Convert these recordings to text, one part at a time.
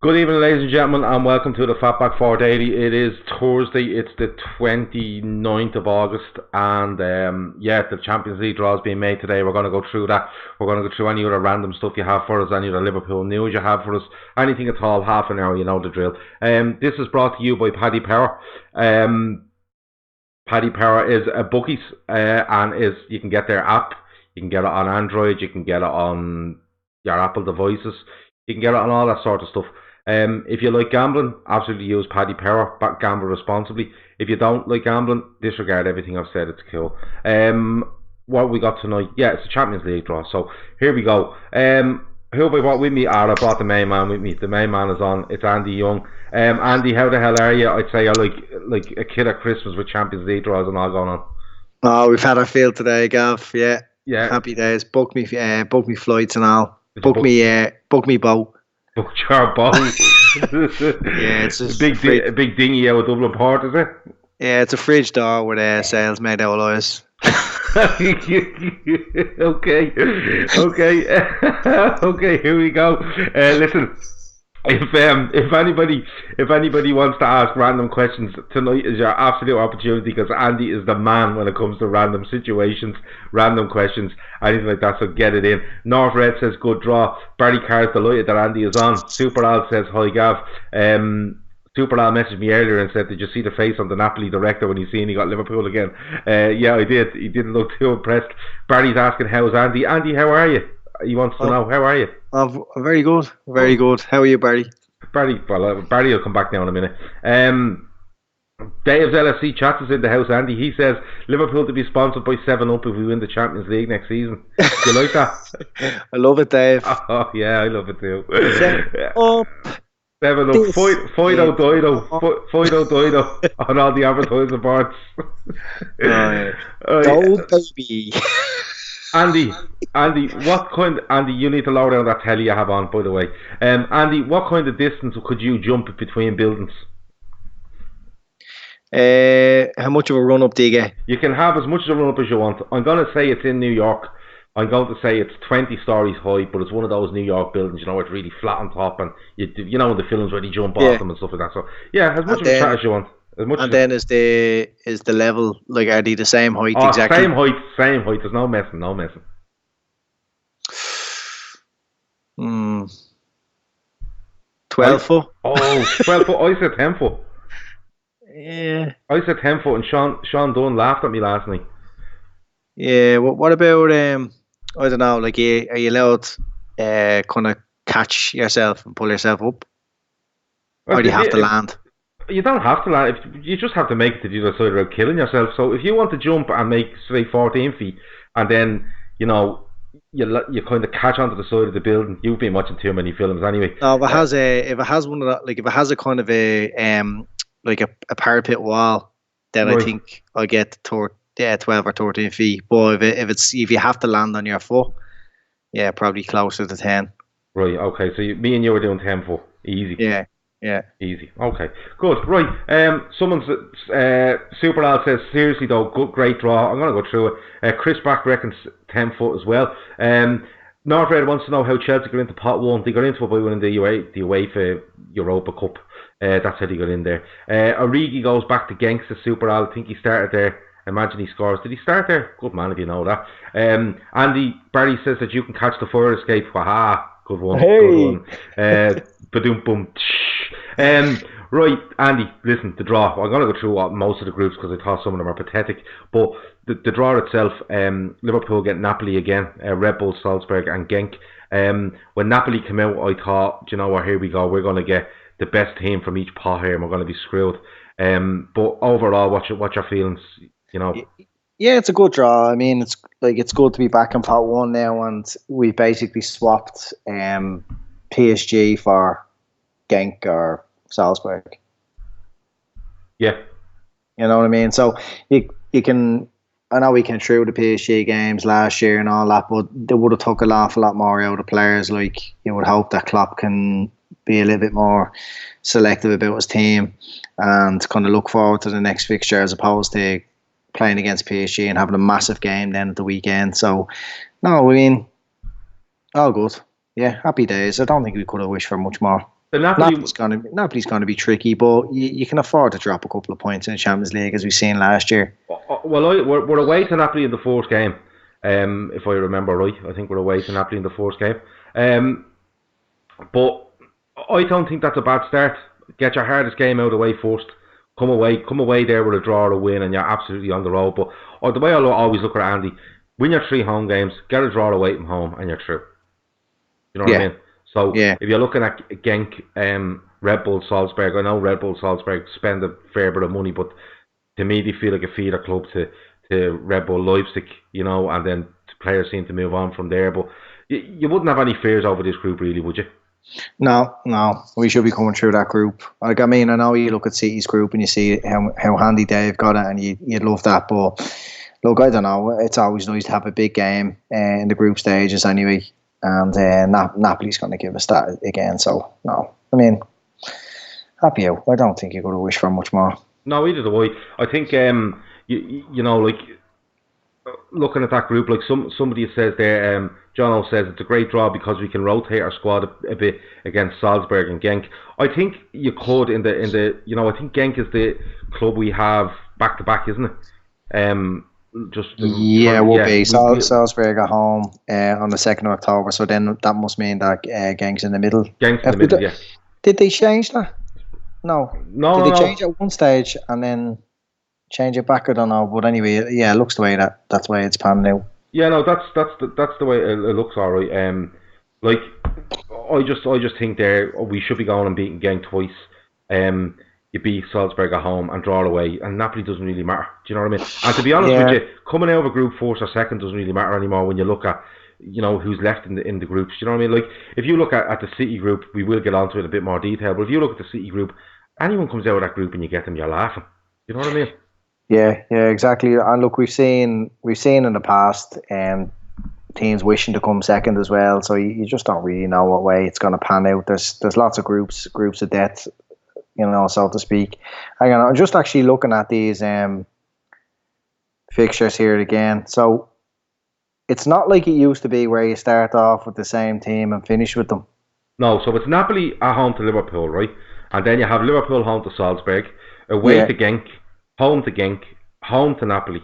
Good evening, ladies and gentlemen, and welcome to the Fatback 4 Daily. It is Thursday, it's the 29th of August, and the Champions League draw is being made today. We're going to go through that. We're going to go through any other random stuff you have for us, any other Liverpool news you have for us, anything at all, half an hour, you know the drill. This is brought to you by Paddy Power. Paddy Power is a bookies, and you can get their app. You can get it on Android, you can get it on your Apple devices, you can get it on all that sort of stuff. If you like gambling, absolutely use Paddy Power, gamble responsibly. If you don't like gambling, disregard everything I've said, it's cool. What we got tonight? Yeah, it's the Champions League draw, so here we go. Who have I brought with me? I brought the main man with me. The main man is on, it's Andy Young. Andy, how the hell are you? I'd say you're like a kid at Christmas with Champions League draws and all going on. Oh, we've had our field today, Gav. Yeah. Happy days. Book me flights and all. Book me boat. Book your boat. Yeah, it's a big dinghy out of Dublin Port, is it? Yeah, it's a fridge door with sails made out of ice. Okay, here we go. Listen, if anybody wants to ask random questions, tonight is your absolute opportunity, because Andy is the man when it comes to random situations, random questions, anything like that, so get it in. North Red says good draw. Barry Carr's delighted that Andy is on. Super Al says hi Gav. Super Al messaged me earlier and said, did you see the face on the Napoli director when he seen he got Liverpool again? Yeah, I did. He didn't look too impressed. Barry's asking, how's Andy? Andy, how are you? He wants to know, how are you? I'm very good, very good. How are you, Barry? Barry will come back now in a minute. Dave's LFC chats is in the house, Andy. He says, Liverpool to be sponsored by 7-Up if we win the Champions League next season. Do you like that? I love it, Dave. Oh, yeah, I love it too. 7-Up. 7-Up. Fido Dido on all the advertising boards. Go, baby. Andy, you need to lower down that telly you have on, by the way. Andy, what kind of distance could you jump between buildings? How much of a run up do you get? You can have as much of a run up as you want. I'm going to say it's in New York. I'm going to say it's 20 stories high, but it's one of those New York buildings, you know, it's really flat on top, and you know in the films where they jump off them and stuff like that. So yeah, as much of a chat as you want. Then is the level, like, are they the same height exactly? Same height. There's no messing. 12 foot. Oh, 12 foot. I said 10 foot. Yeah. I said 10 foot, and Sean Dunn laughed at me last night. Yeah. What about I don't know. Like, are you allowed kind of catch yourself and pull yourself up, or do you have to land? You don't have to land. You just have to make it to the other side without killing yourself. So if you want to jump and make, say, 14 feet, and then, you know, you kind of catch onto the side of the building. You've been watching too many films anyway. No, if it has one of that, like if it has a kind of a like a parapet wall, then right. I think I'll get 12 or 13 feet. But if you have to land on your foot, yeah, probably closer to 10. Right. Okay. So me and you were doing 10 foot. Easy. Yeah. Easy. Okay. Good. Right. Someone's Super Al says, seriously though, great draw. I'm gonna go through it. Chris Back reckons 10 foot as well. North Red wants to know how Chelsea got into pot 1. They got into it by winning the UEFA Europa Cup. That's how they got in there. Origi goes back to Genk, says Super Al. I think he started there. Imagine he scores. Did he start there? Good man if you know that. Andy Barry says that you can catch the fire escape. Haha. Good one. Hey. Good one. Badoom boom. Right, Andy, listen, the draw. I'm going to go through most of the groups because I thought some of them are pathetic. But the draw itself, Liverpool get Napoli again, Red Bull, Salzburg and Genk. When Napoli came out, I thought, you know what, here we go. We're going to get the best team from each pot here and we're going to be screwed. But overall, what's your feelings, you know? Yeah, it's a good draw. I mean, it's good to be back in Pot 1 now, and we basically swapped PSG for Genk or Salzburg. Yeah. You know what I mean? So you can. I know we came through the PSG games last year and all that, but they would have took an awful lot more out of players. Like, you would hope that Klopp can be a little bit more selective about his team and kind of look forward to the next fixture as opposed to playing against PSG and having a massive game then at the weekend. So, no, I mean, all good. Yeah, happy days. I don't think we could have wished for much more. The Napoli's going to be tricky, but you can afford to drop a couple of points in the Champions League as we've seen last year. Well, we're away to Napoli in the fourth game, if I remember right. I think we're away to Napoli in the fourth game. But I don't think that's a bad start. Get your hardest game out of the way first. Come away there with a draw or a win, and you're absolutely on the road. But the way I always look at it, Andy, win your 3 home games, get a draw away from home, and you're through. You know what I mean? So if you're looking at Genk, Red Bull Salzburg, I know Red Bull Salzburg spend a fair bit of money, but to me they feel like a feeder club to Red Bull Leipzig, you know, and then players seem to move on from there. But you wouldn't have any fears over this group, really, would you? No, we should be coming through that group. Like, I mean, I know you look at City's group and you see how handy they've got it, and you'd love that, but look, I don't know. It's always nice to have a big game in the group stages anyway. And Napoli's going to give us that again. So, no. I mean, happy out. I don't think you're going to wish for much more. No, either do I. I think, you know, like, looking at that group, like somebody says there, Jono says it's a great draw because we can rotate our squad a bit against Salzburg and Genk. I think you could in the you know, I think Genk is the club we have back to back, isn't it? We'll be Salzburg at home on the 2nd of October. So then that must mean that Genk's in the middle. Genk's in the middle, yeah. Did they change that? No. Did they change it at one stage and then change it back? I don't know. But anyway, yeah, it looks the way that's the way it's panning out. Yeah, no, that's the way it looks. All right. Like, I just think there we should be going and beating Genk twice. You beat Salzburg at home and draw away, and Napoli doesn't really matter. Do you know what I mean? And to be honest with you, coming out of a group first or second doesn't really matter anymore when you look at, you know, who's left in the groups. Do you know what I mean? Like, if you look at the City group, we will get onto it in a bit more detail. But if you look at the City group, anyone comes out of that group and you get them, you're laughing. You know what I mean? Yeah, exactly. And look, we've seen in the past teams wishing to come second as well. So you just don't really know what way it's going to pan out. There's lots of groups of death, you know, so to speak. Hang on, I'm just actually looking at these fixtures here again. So it's not like it used to be where you start off with the same team and finish with them. No, so it's Napoli at home to Liverpool, right? And then you have Liverpool home to Salzburg, away to Genk, home to Genk, home to Napoli,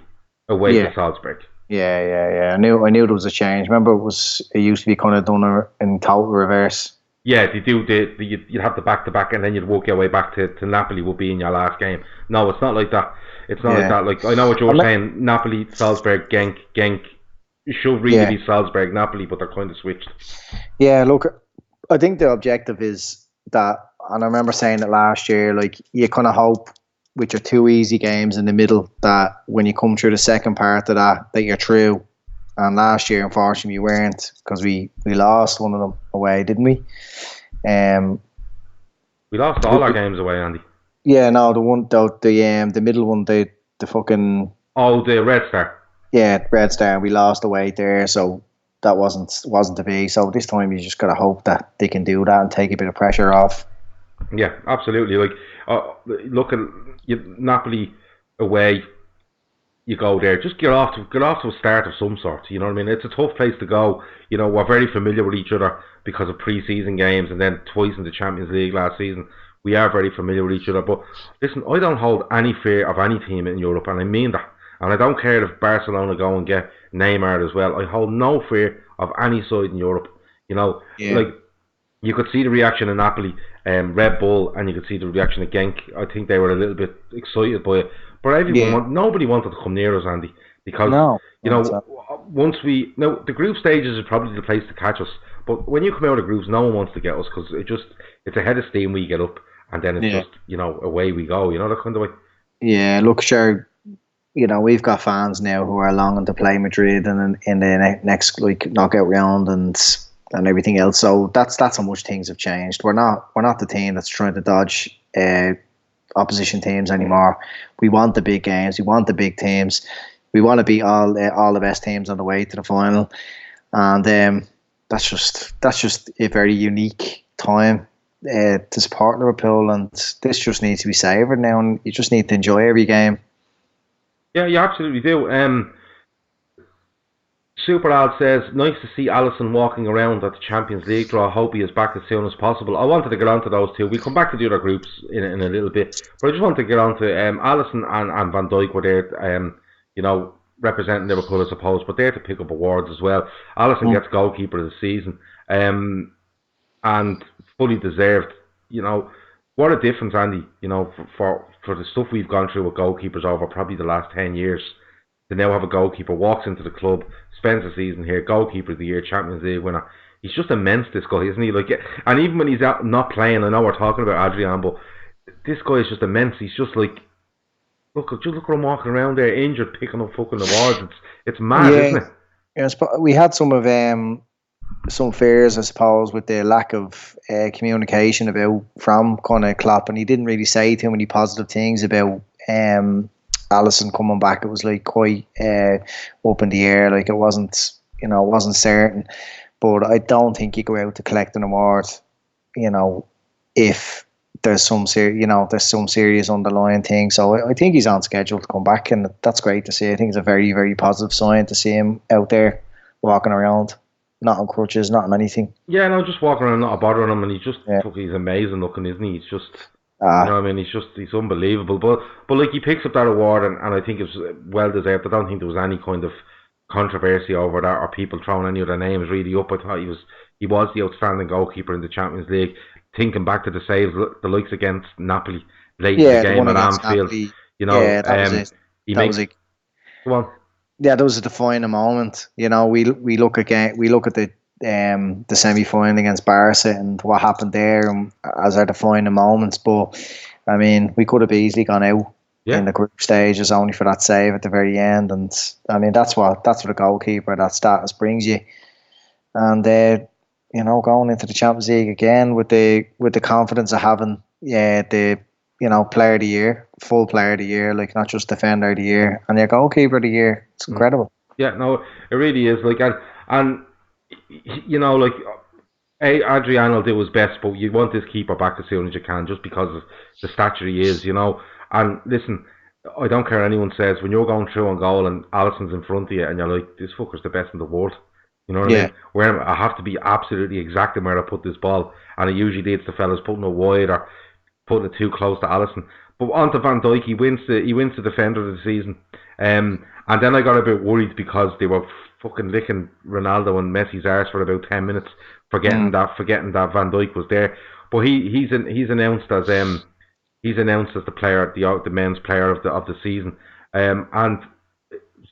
away to Salzburg. Yeah. I knew there was a change. Remember, it used to be kind of done in total reverse. Yeah, they do. You'd have the back-to-back, and then you'd walk your way back to Napoli would be in your last game. No, it's not like that. It's not like that. Like, I know what you're saying. Napoli, Salzburg, Genk. It should really be Salzburg, Napoli, but they're kind of switched. Yeah, look, I think the objective is that, and I remember saying it last year, like, you kind of hope with your 2 easy games in the middle that when you come through the second part of that you're through. And last year, unfortunately, we weren't, because we lost one of them away, didn't we? We lost all our games away, Andy. Yeah, no, the middle one, the fucking... Oh, the Red Star. Yeah, Red Star. We lost away there, so that wasn't to be. So this time, you just got to hope that they can do that and take a bit of pressure off. Yeah, absolutely. Like, look at Napoli away. You go there, just get off to a start of some sort. You know what I mean? It's a tough place to go. You know, we're very familiar with each other because of pre-season games, and then twice in the Champions League last season. We are very familiar with each other. But listen, I don't hold any fear of any team in Europe, and I mean that. And I don't care if Barcelona go and get Neymar as well. I hold no fear of any side in Europe. You know, like, you could see the reaction in Napoli, Red Bull, and you could see the reaction of Genk. I think they were a little bit excited by it. But nobody wanted to come near us, Andy, because once the group stages is probably the place to catch us. But when you come out of groups, no one wants to get us because it's a head of steam we get up, and then it's just away we go. You know, that kind of way. Yeah, look, sure. we've got fans now who are longing to play Madrid and in the next like knockout round and everything else. So that's how much things have changed. We're not the team that's trying to dodge opposition teams anymore. We want the big games. We want the big teams. We want to beat all the best teams on the way to the final, and that's just a very unique time to support Liverpool, and this just needs to be savoured now, and you just need to enjoy every game. Yeah, you absolutely do. Super Al says, nice to see Alisson walking around at the Champions League draw. Hope he is back as soon as possible. I wanted to get on to those two. We'll come back to the other groups in a little bit. But I just want to get on to Alisson and Van Dijk were there, representing Liverpool, I suppose, but they're to pick up awards as well. Alisson gets goalkeeper of the season, and fully deserved. What a difference, Andy, for the stuff we've gone through with goalkeepers over probably the last 10 years. To now have a goalkeeper, walks into the club, spends a season here, goalkeeper of the year, Champions League winner. He's just immense, this guy, isn't he? And even when he's out not playing, I know we're talking about Adrian, but this guy is just immense. He's just like, look at him walking around there, injured, picking up fucking awards. It's mad, isn't it? Yeah, we had some fears, I suppose, with the lack of communication from kind of Klopp, and he didn't really say too many positive things about Alisson coming back. It was like quite up in the air, like it wasn't certain. But I don't think you go out to collect an award, if there's some serious underlying thing. So I think he's on schedule to come back, and that's great to see. I think it's a very, very positive sign to see him out there walking around, not on crutches, not on anything. Yeah, no, just walking around, not bothering him, and he's amazing looking, isn't he? He's just. He's unbelievable. But like, he picks up that award, and I think it's well deserved. I don't think there was any kind of controversy over that or people throwing any other names really up. I thought he was the outstanding goalkeeper in the Champions League. Thinking back to the saves, the likes against Napoli late in the game at Anfield. Go on. Yeah, that was a defining moment. We look at the semi-final against Barca and what happened there as our defining moments, but I mean, we could have easily gone out in the group stages only for that save at the very end, and I mean that's what a goalkeeper, that status brings you. And going into the Champions League again with the confidence of having the player of the year, full player of the year, like not just defender of the year, and your goalkeeper of the year, it's incredible. Yeah, no, it really is. And Adrian will do his best, but you want this keeper back as soon as you can, just because of the stature he is, And listen, I don't care what anyone says, when you're going through on goal and Alisson's in front of you and you're like, this fucker's the best in the world. You know what I mean? Where I have to be absolutely exact in where I put this ball, and it usually leads to fellas putting it wide or putting it too close to Alisson. But on to Van Dijk, he wins the defender of the season. And then I got a bit worried because they were fucking licking Ronaldo and Messi's arse for about 10 minutes, forgetting that Van Dijk was there. But he's announced as the player, the men's player of the season. And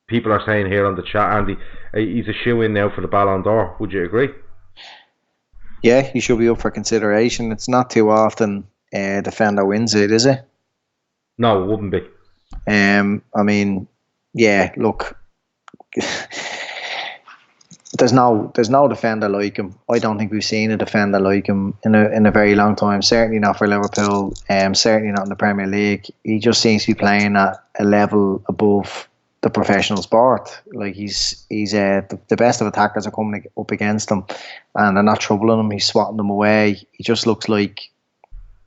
people are saying here on the chat, Andy, he's a shoe-in now for the Ballon d'Or. Would you agree? Yeah, he should be up for consideration. It's not too often a defender wins it, is it? No, it wouldn't be. I mean, yeah, look, there's no defender like him. I don't think we've seen a defender like him in a very long time. Certainly not for Liverpool. Certainly not in the Premier League. He just seems to be playing at a level above the professional sport. Like he's the best of attackers are coming up against him, and they're not troubling him. He's swatting them away. He just looks like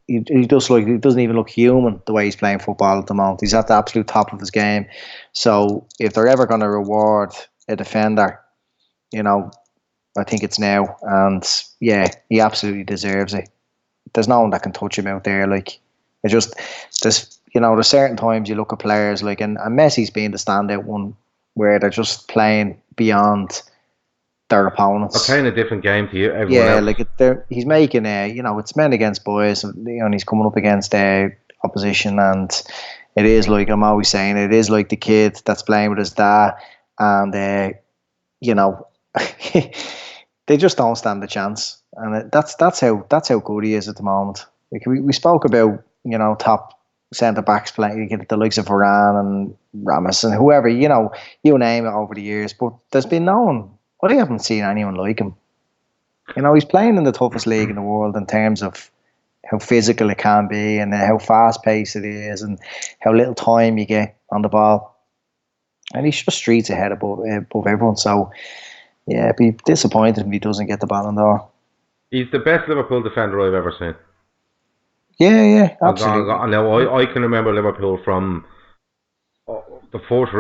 he doesn't even look human the way he's playing football at the moment. He's at the absolute top of his game. So if they're ever going to reward a defender, I think it's now. And yeah, he absolutely deserves it. There's no one that can touch him out there. Like, there's certain times you look at players like, and Messi's being the standout one, where they're just playing beyond their opponents. They're playing a different game to you. Everyone else. He's making it's men against boys, and he's coming up against opposition, and it is like I'm always saying, it is like the kid that's playing with his dad, and they just don't stand a chance, and that's how good he is at the moment. Like we spoke about top centre backs playing. You get the likes of Varane and Ramos and whoever, you name it over the years. But there's been no one. I haven't seen anyone like him. He's playing in the toughest league in the world in terms of how physical it can be and how fast paced it is and how little time you get on the ball. And he's just streets ahead above everyone. So, yeah, it'd be disappointed if he doesn't get the Ballon d'Or. He's the best Liverpool defender I've ever seen. Yeah, absolutely. Now, I can remember Liverpool from the first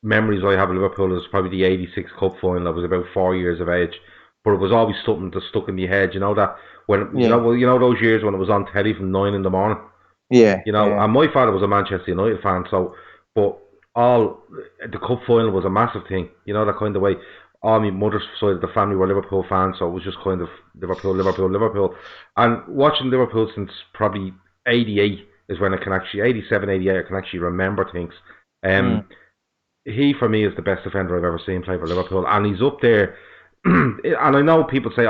memories I have of Liverpool is probably the '86 Cup final. I was about 4 years of age, but it was always something that stuck in the head. You know that when you know those years when it was on telly from 9 a.m. Yeah, and my father was a Manchester United fan, so but the cup final was a massive thing. You know that kind of way. All my mother's side of the family were Liverpool fans, so it was just kind of Liverpool. And watching Liverpool since probably 88 is when I can actually 87, 88 I can actually remember things. He for me is the best defender I've ever seen play for Liverpool, and he's up there. And I know people say,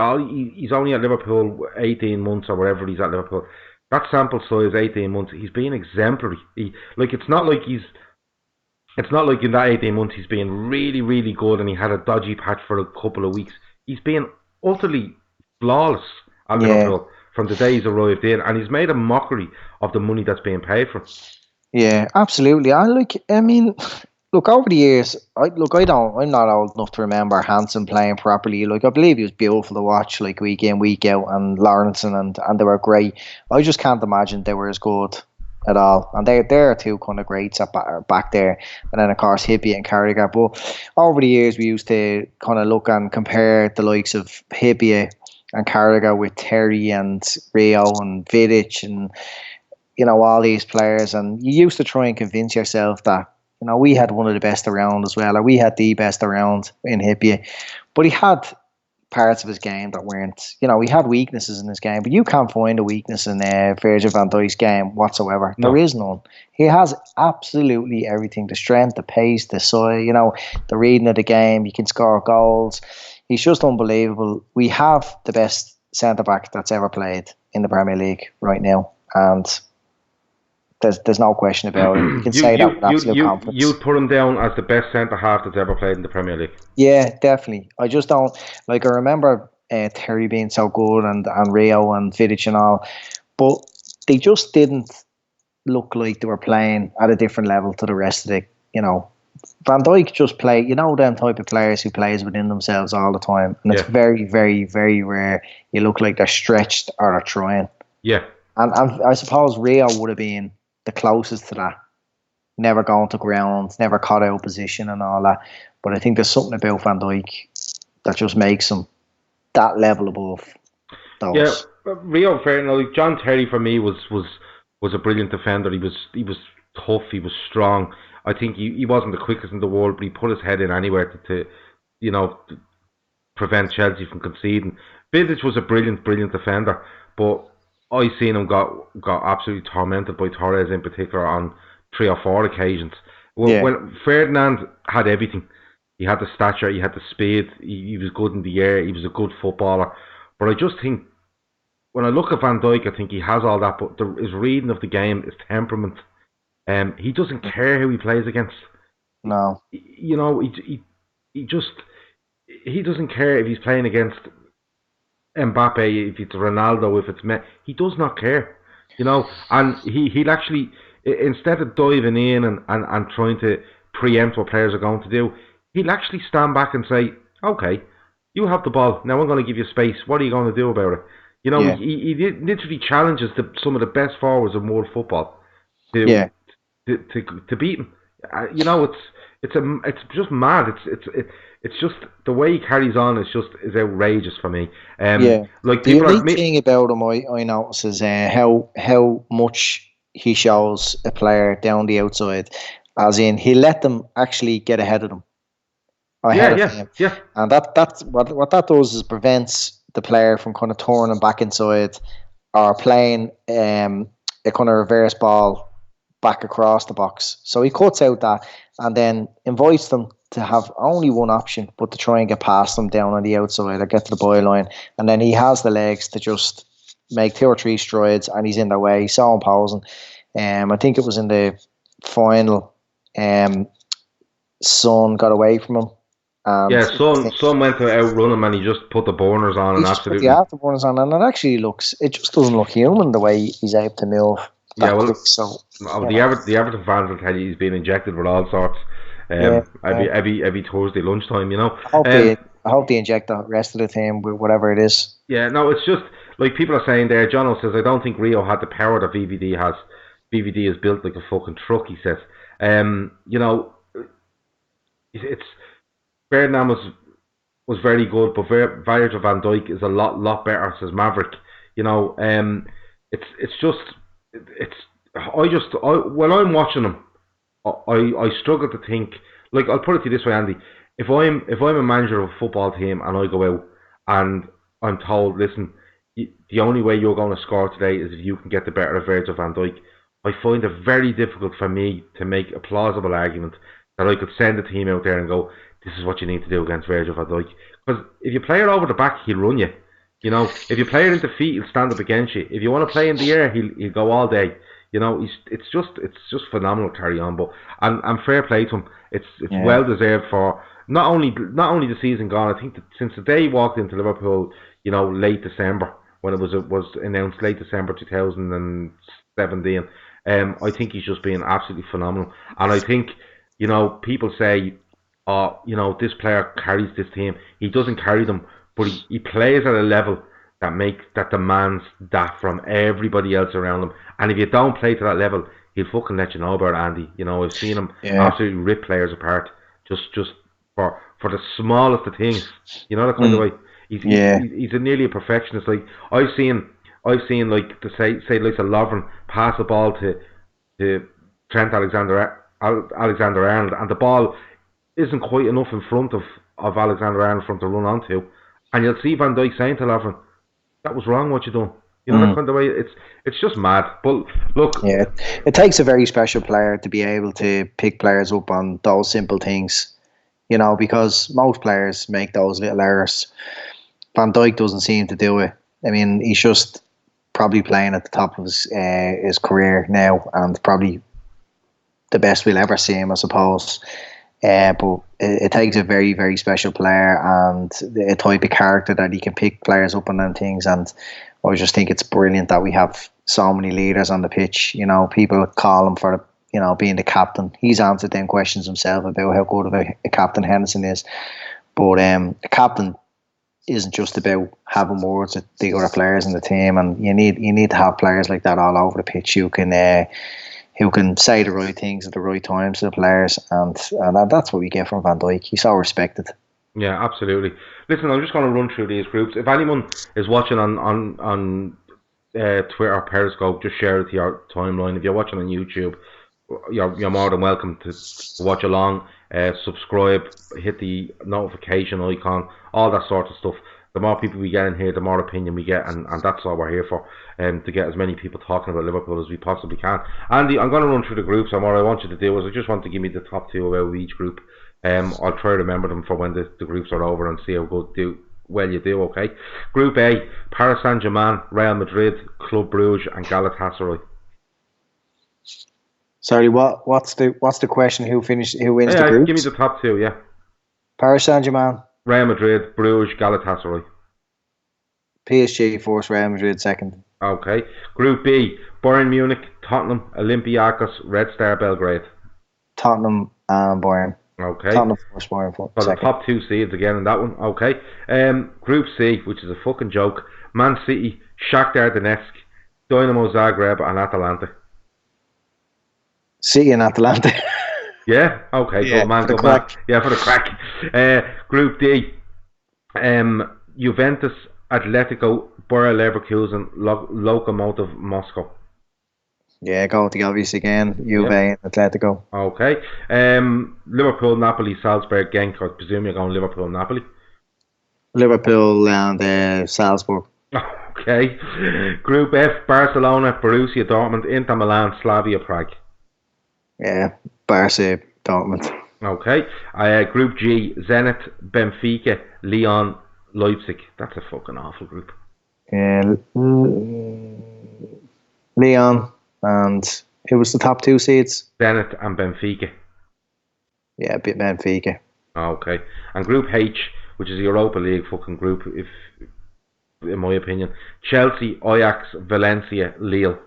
he's only at Liverpool 18 months or whatever he's at Liverpool. That sample size, 18 months, he's been exemplary. It's not like in that 18 months he's been really, really good and he had a dodgy patch for a couple of weeks. He's been utterly flawless at Liverpool from the day he's arrived in, and he's made a mockery of the money that's being paid for him. Yeah, absolutely. Look, over the years, I'm not old enough to remember Hansen playing properly. I believe he was beautiful to watch, week in, week out, and Lawrenson, and they were great. I just can't imagine they were as good at all. And they're two kind of greats back there. And then, of course, Hippie and Carragher. But over the years, we used to kind of look and compare the likes of Hippie and Carragher with Terry and Rio and Vidic and, all these players. And you used to try and convince yourself that, we had one of the best around as well, or we had the best around in Hippie. But he had parts of his game that weren't, he had weaknesses in his game, but you can't find a weakness in Virgil van Dijk's game whatsoever. No. There is none. He has absolutely everything: the strength, the pace, the size, the reading of the game. He can score goals. He's just unbelievable. We have the best centre-back that's ever played in the Premier League right now, and there's no question about it. You can say that with absolute confidence. You'd put him down as the best centre-half that's ever played in the Premier League? Yeah, definitely. I just don't... I remember Terry being so good and Rio and Vidic and all, but they just didn't look like they were playing at a different level to the rest of the... Van Dijk just play... them type of players who plays within themselves all the time, and it's very, very, very rare you look like they're stretched or they're trying. Yeah. And I suppose Rio would have been the closest to that. Never going to ground, never caught out position and all that. But I think there's something about Van Dijk that just makes him that level above those. Yeah, Rio, fair enough. John Terry for me was a brilliant defender. He was tough. He was strong. I think he wasn't the quickest in the world, but he put his head in anywhere to prevent Chelsea from conceding. Vidic was a brilliant defender, but I seen him got absolutely tormented by Torres in particular on 3 or 4 occasions. When Ferdinand had everything, he had the stature, he had the speed, he was good in the air, he was a good footballer. But I just think when I look at Van Dijk, I think he has all that, but his reading of the game, his temperament, he doesn't care who he plays against. No, he doesn't care if he's playing against Mbappe, if it's Ronaldo, if it's Messi. He does not care, and he'll actually, instead of diving in and trying to preempt what players are going to do, he'll actually stand back and say, okay, you have the ball, now I'm going to give you space, what are you going to do about it? He literally challenges some of the best forwards in world football to beat him. It's just mad. It's just the way he carries on is outrageous for me. The unique thing about him, I notice, is how much he shows a player down the outside, as in he let them actually get ahead of them. And that's what that does is prevents the player from kind of turning back inside or playing a kind of reverse ball back across the box. So he cuts out that and then invites them to have only one option, but to try and get past them down on the outside or get to the byline. And then he has the legs to just make 2 or 3 strides and he's in their way. He's so imposing. I think it was in the final. Son got away from him. And Yeah, Son went to outrun him and he just put the burners on he and just put the absolutely. afterburners on, and it just doesn't look human the way he's able to move. Yeah, well, quick, so the Everton fans will tell you he's been injected with all sorts. Every Thursday lunchtime, you know. I hope they inject the rest of the team with whatever it is. Yeah, no, it's just like people are saying there. Jono says, I don't think Rio had the power that VVD has. VVD is built like a fucking truck, he says. You know, it's Ferdinand was very good, but Virgil van Dijk is a lot better, says Maverick. You know, when I'm watching him, I struggle to think. Like, I'll put it to you this way, Andy. If I'm a manager of a football team and I go out and I'm told, listen, the only way you're going to score today is if you can get the better of Virgil van Dijk, I find it very difficult for me to make a plausible argument that I could send a team out there and go, this is what you need to do against Virgil van Dijk. Because if you play it over the back, he'll run you. You know, if you play it into feet, he'll stand up against you. If you want to play in the air, he'll go all day. You know, it's just phenomenal carry on. But and fair play to him. It's well deserved for not only the season gone. I think that since the day he walked into Liverpool, you know, late December when it was announced, late December 2017. I think he's just been absolutely phenomenal. And I think, you know, people say, oh, you know, this player carries this team. He doesn't carry them, but he plays at a level that demands that from everybody else around him. And if you don't play to that level, he'll fucking let you know about it, Andy. You know, I've seen him absolutely rip players apart just for the smallest of things. You know, that kind of way. He's nearly a perfectionist. Like I've seen like to say like a Lovren pass the ball to Trent Alexander-Arnold, and the ball isn't quite enough in front of Alexander-Arnold for him to run onto, and you'll see Van Dijk saying to Lovren, "That was wrong. What you done?" You know, that kind of way. It's just mad. But look, it takes a very special player to be able to pick players up on those simple things. You know, because most players make those little errors. Van Dijk doesn't seem to do it. I mean, he's just probably playing at the top of his career now, and probably the best we'll ever see him, I suppose. But it takes a very, very special player and a type of character that he can pick players up on and things. And I just think it's brilliant that we have so many leaders on the pitch. You know, people call him for, you know, being the captain. He's answered them questions himself about how good of a captain Henderson is. But a captain isn't just about having words with the other players in the team, and you need to have players like that all over the pitch who can say the right things at the right times to the players, and that's what we get from Van Dijk. He's so respected. Yeah, absolutely. Listen, I'm just going to run through these groups. If anyone is watching on Twitter or Periscope, just share it to your timeline. If you're watching on YouTube, you're more than welcome to watch along. Subscribe, hit the notification icon, all that sort of stuff. The more people we get in here, the more opinion we get, and that's all we're here for, to get as many people talking about Liverpool as we possibly can. Andy, I'm going to run through the groups, and what I want you to do is I just want to give me the top two out of each group. I'll try to remember them for when the groups are over and see how well you do, okay? Group A, Paris Saint-Germain, Real Madrid, Club Brugge, and Galatasaray. Sorry, what's the question? Who wins the group? Give me the top two, yeah. Paris Saint-Germain, Real Madrid, Bruges, Galatasaray. PSG first, Real Madrid second. Okay. Group B, Bayern Munich, Tottenham, Olympiacos, Red Star Belgrade. Tottenham and Bayern. Okay. Tottenham first, Bayern second. So the top two seeds again in that one. Okay. Group C, which is a fucking joke. Man City, Shakhtar Donetsk, Dynamo Zagreb, and Atalanta. City and Atalanta. Yeah. Okay. Yeah, good man. for the Good man. crack. Yeah, for the crack. Group D. Juventus, Atletico, Bayer Leverkusen, Lokomotiv Moscow. Yeah, go with the obvious again. Juve and Atletico. Okay. Liverpool, Napoli, Salzburg, Genk. I presume you're going Liverpool, Napoli. Liverpool and Salzburg. Okay. Group F, Barcelona, Borussia Dortmund, Inter Milan, Slavia Prague. Yeah, Barca, Dortmund. Okay. Group G, Zenit, Benfica, Lyon, Leipzig. That's a fucking awful group. Yeah, Lyon and Who was the top 2 seeds? Zenit and Benfica. Yeah, a bit Benfica. Okay. And Group H, which is the Europa League fucking group, if in my opinion. Chelsea, Ajax, Valencia, Lille.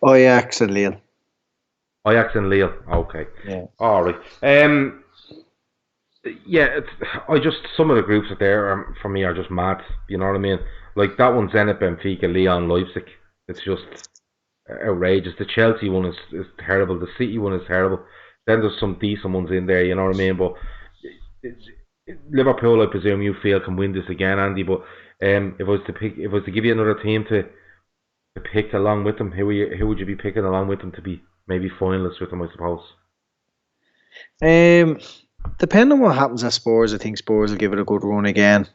Ajax and Lille. Ajax and Lille. Okay. Yeah. All right. Yeah, some of the groups that there for me are just mad. You know what I mean? Like that one, Zenit, Benfica, Lyon, Leipzig. It's just outrageous. The Chelsea one is terrible. The City one is terrible. Then there's some decent ones in there. You know what I mean? But Liverpool, I presume you feel can win this again, Andy. But if I was to give you another team to pick along with them, who would you be picking along with them to be maybe finalists with them? I suppose. Depending on what happens at Spurs, I think Spurs will give it a good run again.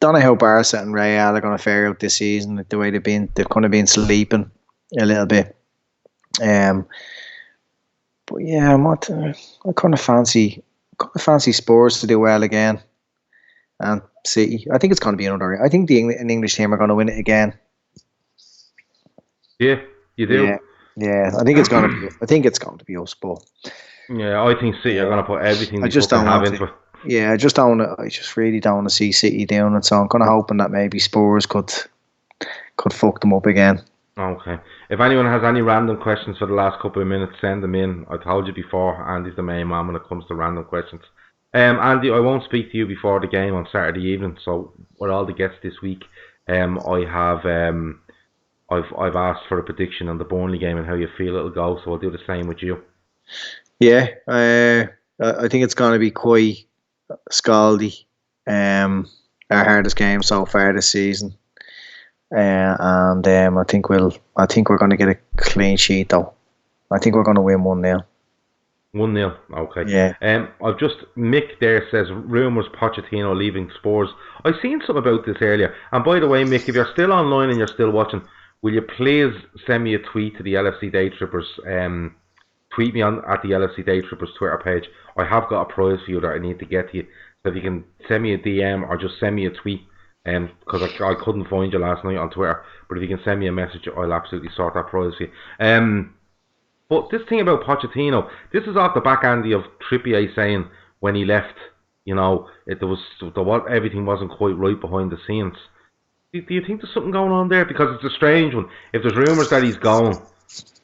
Don't know how Barca and Real are going to fare out this season. The way they've kind of been sleeping a little bit. But yeah, I kind of fancy Spurs to do well again, and City. I think it's going to be another. I think an English team are going to win it again. Yeah, you do. Yeah. I think it's going to be. I think it's going to be us, but. Yeah, I think City are going to put everything they just don't have want into it. Yeah, I just really don't want to see City down it. So I'm kind of hoping that maybe Spurs could fuck them up again. Okay. If anyone has any random questions for the last couple of minutes, send them in. I told you before, Andy's the main man when it comes to random questions. Andy, I won't speak to you before the game on Saturday evening. So with all the guests this week, I've asked for a prediction on the Burnley game and how you feel it'll go. So I'll do the same with you. Yeah, I think it's going to be quite scaldy. Our hardest game so far this season, and I think we're going to get a clean sheet though. I think we're going to win 1-0. 1-0, okay. Yeah. I've just Mick there says rumours Pochettino leaving Spurs. I've seen something about this earlier. And by the way, Mick, if you're still online and you're still watching, will you please send me a tweet to the LFC Day Trippers? Tweet me at the LFC Day Trippers Twitter page. I have got a prize for you that I need to get to you. So if you can send me a DM or just send me a tweet, because I couldn't find you last night on Twitter. But if you can send me a message, I'll absolutely sort that prize for you. But this thing about Pochettino, this is off the back, Andy, of Trippier saying when he left, everything wasn't quite right behind the scenes. Do you think there's something going on there? Because it's a strange one. If there's rumours that he's gone,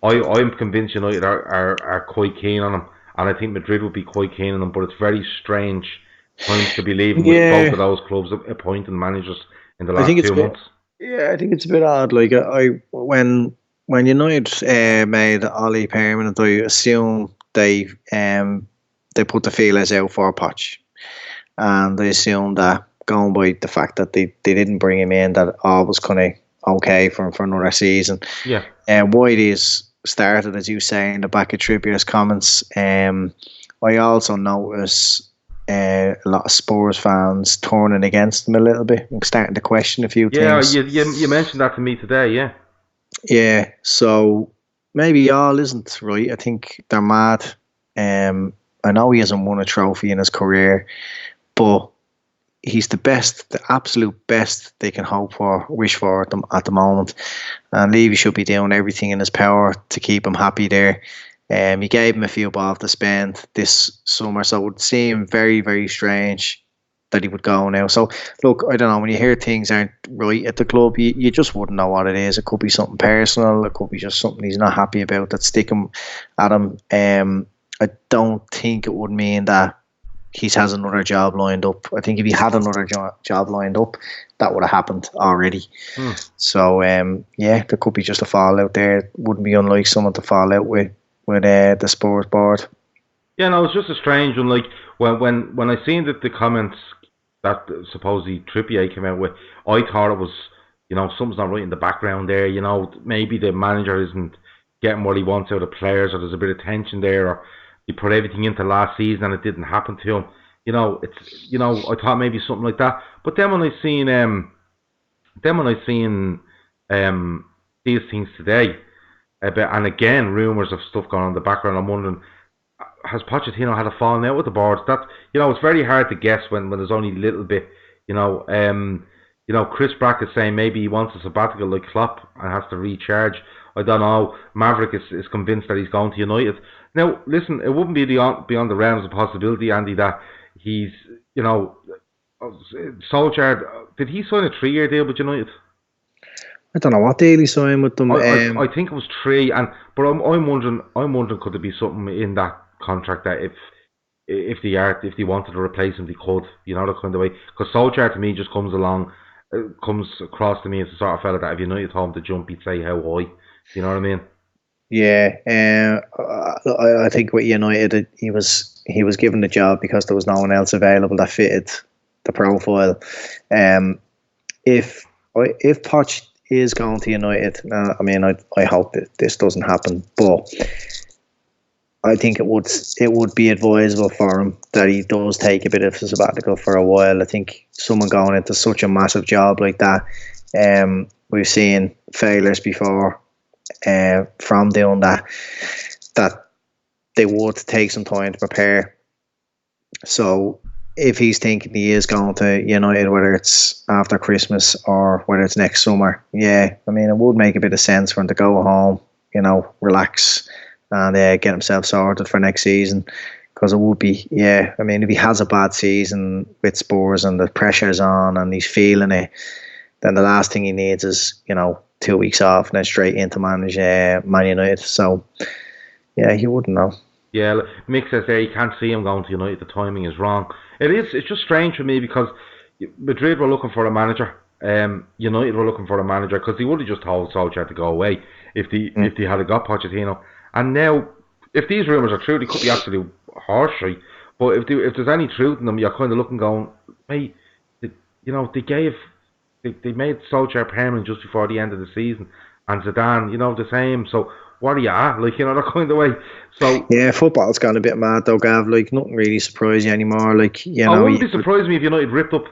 I'm convinced United are quite keen on him, and I think Madrid would be quite keen on him. But it's very strange times to be leaving with both of those clubs appointing managers in the last 2 months. Yeah, I think it's a bit odd. Like when United made Ollie permanent, I assume they put the feelers out for Poch, and I assume that going by the fact that they didn't bring him in, that all was kind of okay for another season. Yeah. Why it is started, as you say, in the back of Trippier's comments. I also notice a lot of Spurs fans turning against him a little bit. I'm starting to question a few things. Yeah, you mentioned that to me today, yeah. Yeah, so maybe all isn't right. I think they're mad. I know he hasn't won a trophy in his career, but he's the best, the absolute best they can hope for, wish for at the moment. And Levy should be doing everything in his power to keep him happy there. He gave him a few bob to spend this summer, so it would seem very, very strange that he would go now. So, look, I don't know, when you hear things aren't right at the club, you just wouldn't know what it is. It could be something personal. It could be just something he's not happy about that's sticking at him. I don't think it would mean that he has another job lined up. I think if he had another job lined up, that would have happened already. So, yeah, there could be just a fallout there. It wouldn't be unlike someone to fall out with the Spurs board. Yeah, no, it's just a strange one. Like, when I seen the comments that supposedly Trippier came out with, I thought it was, something's not right in the background there. Maybe the manager isn't getting what he wants out of players, or there's a bit of tension there, or he put everything into last season and it didn't happen to him. I thought maybe something like that. But then when I seen these things today, and again rumours of stuff going on in the background, I'm wondering, has Pochettino had a falling out with the board? That it's very hard to guess when there's only a little bit. Chris Brack is saying maybe he wants a sabbatical like Klopp and has to recharge. I don't know. Maverick is convinced that he's going to United. Now, listen, it wouldn't be beyond the realms of possibility, Andy, that he's, Solskjaer, did he sign a 3-year deal with United? I don't know what deal he signed with them. I think it was 3, but I'm wondering could there be something in that contract that if they wanted to replace him, they could, that kind of way. Because Solskjaer to me just comes across to me as the sort of fella that if United told him to jump, he'd say how high. You know what I mean? Yeah, I think with United, he was given the job because there was no one else available that fitted the profile. If Poch is going to United, I hope that this doesn't happen, but I think it would be advisable for him that he does take a bit of a sabbatical for a while. I think someone going into such a massive job like that, we've seen failures before from doing that they would take some time to prepare. So if he's thinking he is going to United, whether it's after Christmas or whether it's next summer, it would make a bit of sense for him to go home, relax and get himself sorted for next season. Because it would be, if he has a bad season with Spurs and the pressure's on and he's feeling it, then the last thing he needs is, 2 weeks off and then straight into manage Man United. So, he wouldn't know. Yeah, Mick says there you can't see him going to United. The timing is wrong. It's just strange for me because Madrid were looking for a manager. United were looking for a manager because he would have just told Solskjaer to go away if they had got Pochettino. And now, if these rumours are true, they could be absolute horse-right. But if there's any truth in them, you're kind of looking going, hey, they made Solskjaer permanent just before the end of the season, and Zidane, the same. So what are you at? That kind of way. So yeah, football's gone a bit mad though, Gav. Nothing really surprises you anymore. I wouldn't be surprised me if United ripped up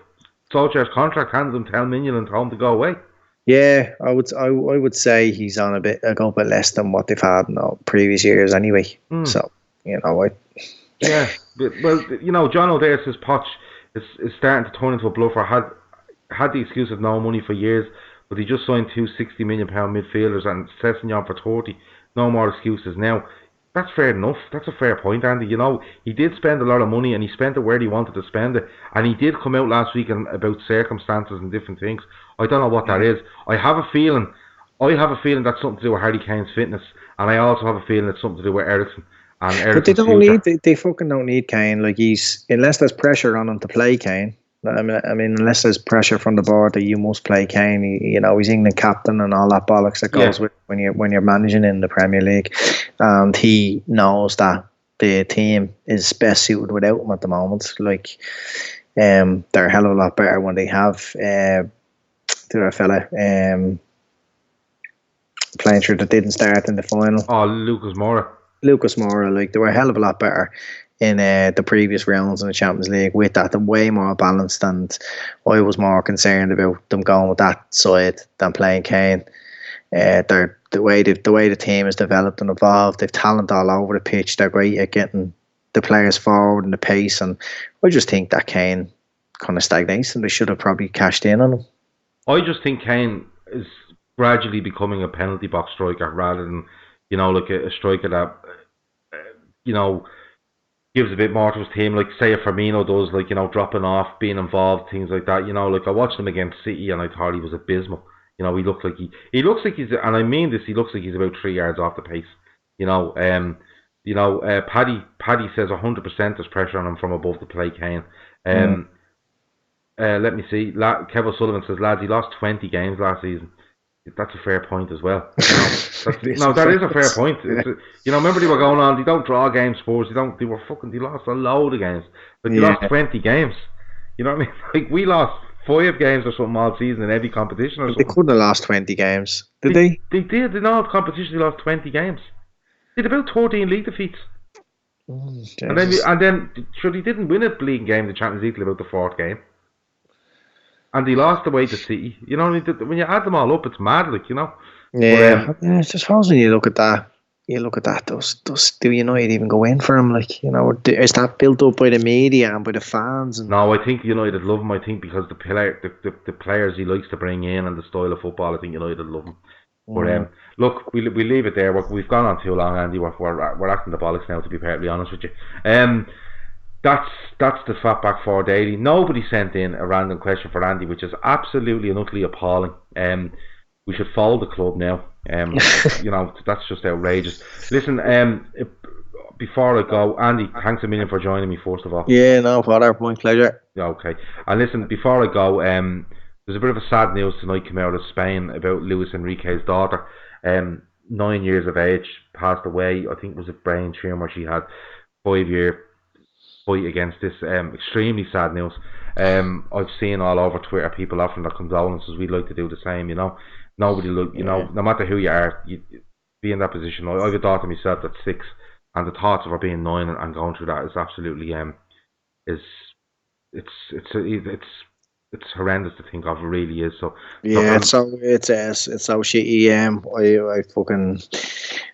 Solskjaer's contract, handed him 10 million, and told him to go away. Yeah, I would say he's on a go bit less than what they've had in previous years anyway. So yeah, well, John O'Dare says Poch is starting to turn into a bluffer. Had the excuse of no money for years, but he just signed 2 £60 million midfielders and Sessegnon for 30. No more excuses now. That's fair enough. That's a fair point, Andy. He did spend a lot of money and he spent it where he wanted to spend it. And he did come out last week about circumstances and different things. I don't know what that is. I have a feeling that's something to do with Harry Kane's fitness, and I also have a feeling it's something to do with Eriksen. But they don't need. They fucking don't need Kane. Unless there's pressure on him to play Kane. Unless there's pressure from the board that you must play Kane, he's England captain and all that bollocks that goes with when you're managing in the Premier League, and he knows that the team is best suited without him at the moment. They're a hell of a lot better when they have the fella playing through that didn't start in the final. Oh, Lucas Moura, they were a hell of a lot better in the previous rounds in the Champions League with that. They're way more balanced, and I was more concerned about them going with that side than playing Kane. The way the team is developed and evolved, they've talent all over the pitch. They're great at getting the players forward and the pace, and I just think that Kane kind of stagnates, and they should have probably cashed in on him. I just think Kane is gradually becoming a penalty box striker rather than a striker that gives a bit more to his team, like say a Firmino does, dropping off, being involved, things like that. I watched him against City and I thought he was abysmal. He looks like he's, and I mean this, he looks like he's about 3 yards off the pace. Paddy says 100% there's pressure on him from above to play Kane. Let me see. Kevin Sullivan says, lads, he lost 20 games last season. That's a fair point as well. That is a fair point. Remember they were going on. They don't draw games, Spurs. They lost a load of games, but they lost 20 games. You know what I mean? We lost 5 games or something all season in every competition. Or something. They couldn't have lost 20 games, did they? They did. In all competitions, they lost 20 games. They had about 13 league defeats. And then, sure, they didn't win a league game, the Champions League, till about the 4th game. And they lost away to City. When you add them all up, it's mad, Yeah, I suppose when you look at that, does United even go in for him? Is that built up by the media and by the fans? No, I think United love him. I think because the players he likes to bring in and the style of football, I think United love him. But look, we leave it there. We've gone on too long, Andy. We're acting the bollocks now, to be perfectly honest with you. That's the Fatback 4 Daily. Nobody sent in a random question for Andy, which is absolutely and utterly appalling. We should fold the club now. You know, that's just outrageous. Listen, before I go, Andy, thanks a million for joining me, first of all. Yeah, no bother, my pleasure. Okay. And listen, before I go, there's a bit of a sad news tonight come out of Spain about Luis Enrique's daughter. 9 years of age, passed away. I think it was a brain tumour. She had 5-year fight against this. Extremely sad news. I've seen all over Twitter people offering their condolences. We'd like to do the same, you know. Nobody, you know, no matter who you are, you be in that position. I have a daughter myself that's 6, and the thoughts of her being 9 and going through that is absolutely it's horrendous to think of. It really is. So yeah, it's so shitty. I fucking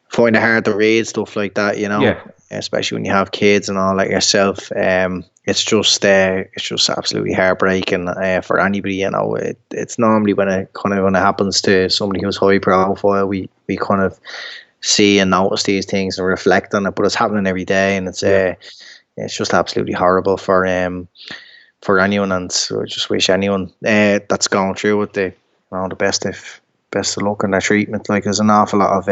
find it hard to read stuff like that, you know. Yeah. Especially when you have kids and all like yourself. It's just absolutely heartbreaking for anybody, you know. It's normally when it happens to somebody who's high profile, we kind of see and notice these things and reflect on it, but it's happening every day, and it's just absolutely horrible for anyone. And so I just wish anyone that's going through it the best of luck in their treatment. Like, there's an awful lot of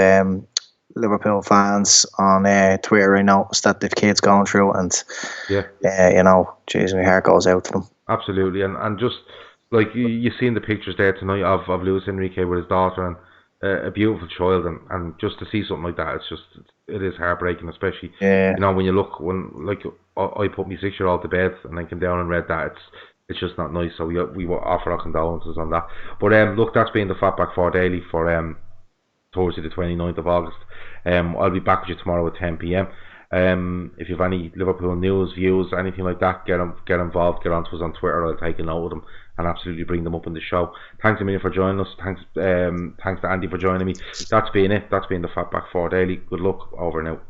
Liverpool fans on Twitter, I noticed that they've kids going through, and you know, jeez, my heart goes out to them. Absolutely, and just like you've seen the pictures there tonight of Luis Enrique with his daughter, and a beautiful child, and just to see something like that, it is heartbreaking, especially you know, when you look, when like I put my 6-year-old to bed and I came down and read that, it's just not nice. So we will offer our condolences on that. But look, that's been the Fatback 4 Daily for Thursday the 29th of August. I'll be back with you tomorrow at 10 p.m. If you have any Liverpool news, views, anything like that, get involved, get onto us on Twitter. I'll take a note of them and absolutely bring them up in the show. Thanks a million for joining us. Thanks to Andy for joining me. That's been it. That's been the Fatback 4 Daily. Good luck. Over and out.